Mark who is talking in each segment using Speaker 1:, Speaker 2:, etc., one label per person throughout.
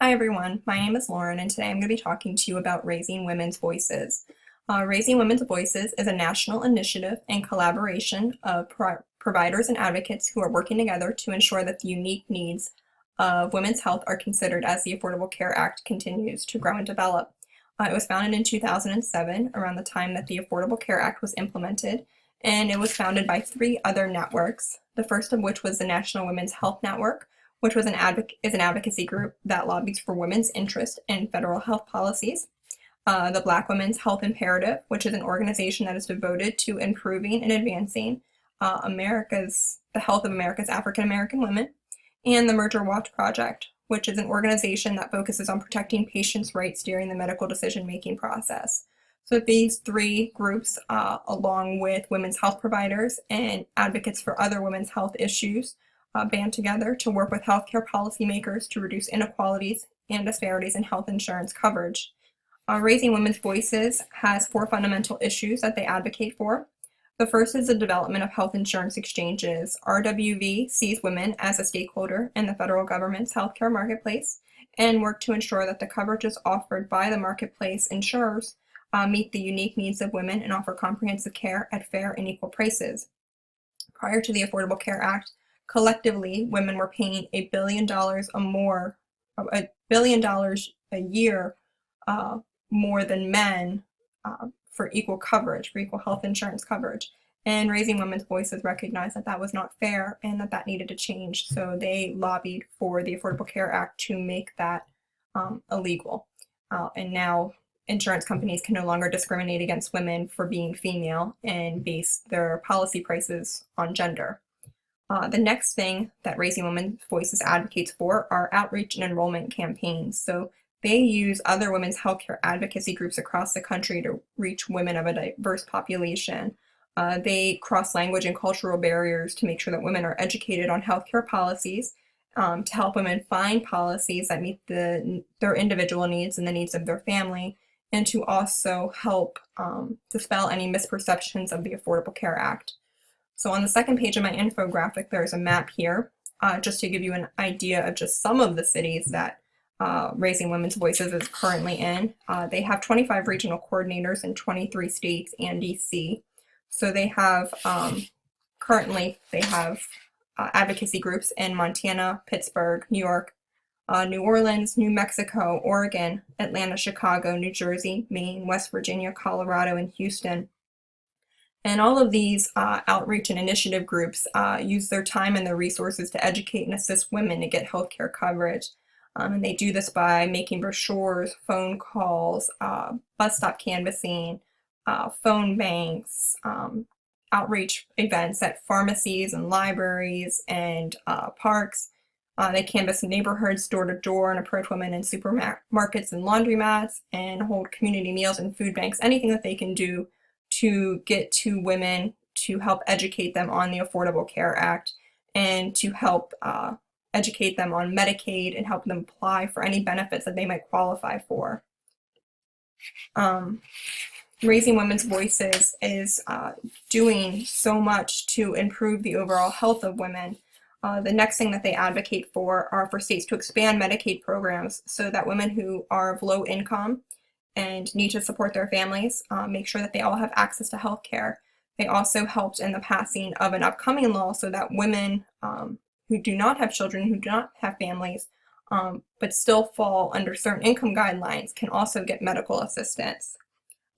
Speaker 1: Hi everyone, my name is Lauren and today I'm going to be talking to you about Raising Women's Voices. Raising Women's Voices is a national initiative and collaboration of providers and advocates who are working together to ensure that the unique needs of women's health are considered as the Affordable Care Act continues to grow and develop. It was founded in 2007, around the time that the Affordable Care Act was implemented, and it was founded by three other networks, the first of which was the National Women's Health Network, which was an advocacy group that lobbies for women's interest in federal health policies. The Black Women's Health Imperative, which is an organization that is devoted to improving and advancing the health of America's African American women. And the Merger Watch Project, which is an organization that focuses on protecting patients' rights during the medical decision-making process. So these three groups, along with women's health providers and advocates for other women's health issues, band together to work with healthcare policymakers to reduce inequalities and disparities in health insurance coverage. Raising Women's Voices has four fundamental issues that they advocate for. The first is the development of health insurance exchanges. RWV sees women as a stakeholder in the federal government's healthcare marketplace and work to ensure that the coverages offered by the marketplace insurers meet the unique needs of women and offer comprehensive care at fair and equal prices. Prior to the Affordable Care Act, collectively, women were paying $1 billion a year more than men for equal coverage, for equal health insurance coverage. And Raising Women's Voices recognized that that was not fair and that that needed to change. So they lobbied for the Affordable Care Act to make that illegal. And now insurance companies can no longer discriminate against women for being female and base their policy prices on gender. The next thing that Raising Women's Voices advocates for are outreach and enrollment campaigns. So they use other women's healthcare advocacy groups across the country to reach women of a diverse population. They cross language and cultural barriers to make sure that women are educated on healthcare policies, to help women find policies that meet their individual needs and the needs of their family, and to also help dispel any misperceptions of the Affordable Care Act. So on the second page of my infographic, there's a map here, just to give you an idea of just some of the cities that Raising Women's Voices is currently in. They have 25 regional coordinators in 23 states and DC. So they have, currently, they have advocacy groups in Montana, Pittsburgh, New York, New Orleans, New Mexico, Oregon, Atlanta, Chicago, New Jersey, Maine, West Virginia, Colorado, and Houston. And all of these outreach and initiative groups use their time and their resources to educate and assist women to get healthcare coverage. And they do this by making brochures, phone calls, bus stop canvassing, phone banks, outreach events at pharmacies and libraries and parks. They canvass neighborhoods door to door and approach women in supermarkets and laundromats and hold community meals and food banks, anything that they can do to get to women, to help educate them on the Affordable Care Act and to help educate them on Medicaid and help them apply for any benefits that they might qualify for. Raising Women's Voices is doing so much to improve the overall health of women. The next thing that they advocate for are for states to expand Medicaid programs so that women who are of low income and need to support their families make sure that they all have access to health care. They also helped in the passing of an upcoming law so that women who do not have children, who do not have families, but still fall under certain income guidelines can also get medical assistance.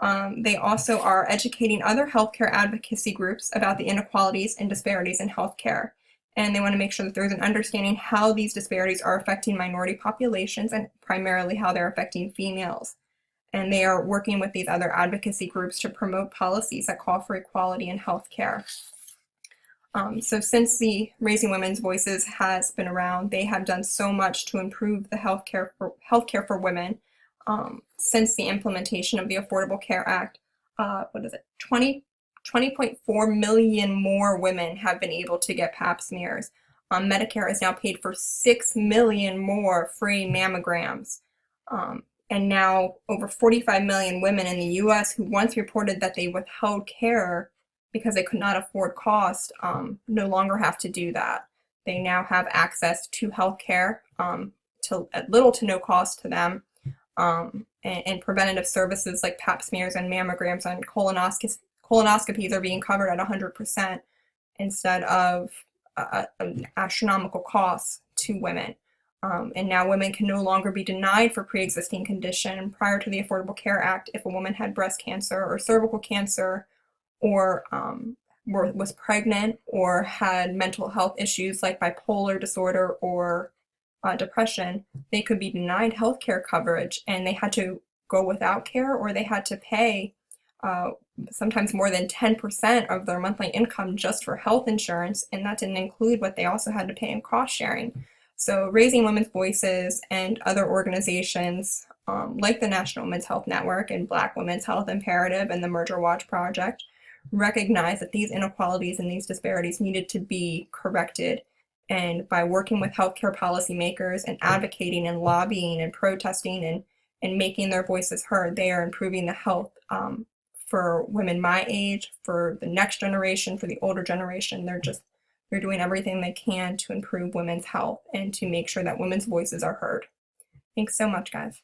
Speaker 1: They also are educating other healthcare advocacy groups about the inequalities and disparities in healthcare. And they want to make sure that there's an understanding how these disparities are affecting minority populations and primarily how they're affecting females. And they are working with these other advocacy groups to promote policies that call for equality in healthcare. So since the Raising Women's Voices has been around, they have done so much to improve the healthcare for women. Since the implementation of the Affordable Care Act, 20.4 million more women have been able to get pap smears. Medicare has now paid for 6 million more free mammograms. And now over 45 million women in the US who once reported that they withheld care because they could not afford cost no longer have to do that. They now have access to health care at little to no cost to them. And preventative services like pap smears and mammograms and colonoscopies are being covered at 100% instead of an astronomical cost to women. And now women can no longer be denied for pre-existing condition. Prior to the Affordable Care Act, if a woman had breast cancer or cervical cancer or was pregnant or had mental health issues like bipolar disorder or depression, they could be denied health care coverage, and they had to go without care, or they had to pay sometimes more than 10% of their monthly income just for health insurance, and that didn't include what they also had to pay in cost sharing. So Raising Women's Voices and other organizations like the National Women's Health Network and Black Women's Health Imperative and the Merger Watch Project recognized that these inequalities and these disparities needed to be corrected. And by working with healthcare policymakers and advocating and lobbying and protesting and making their voices heard, they are improving the health for women my age, for the next generation, for the older generation. They're doing everything they can to improve women's health and to make sure that women's voices are heard. Thanks so much, guys.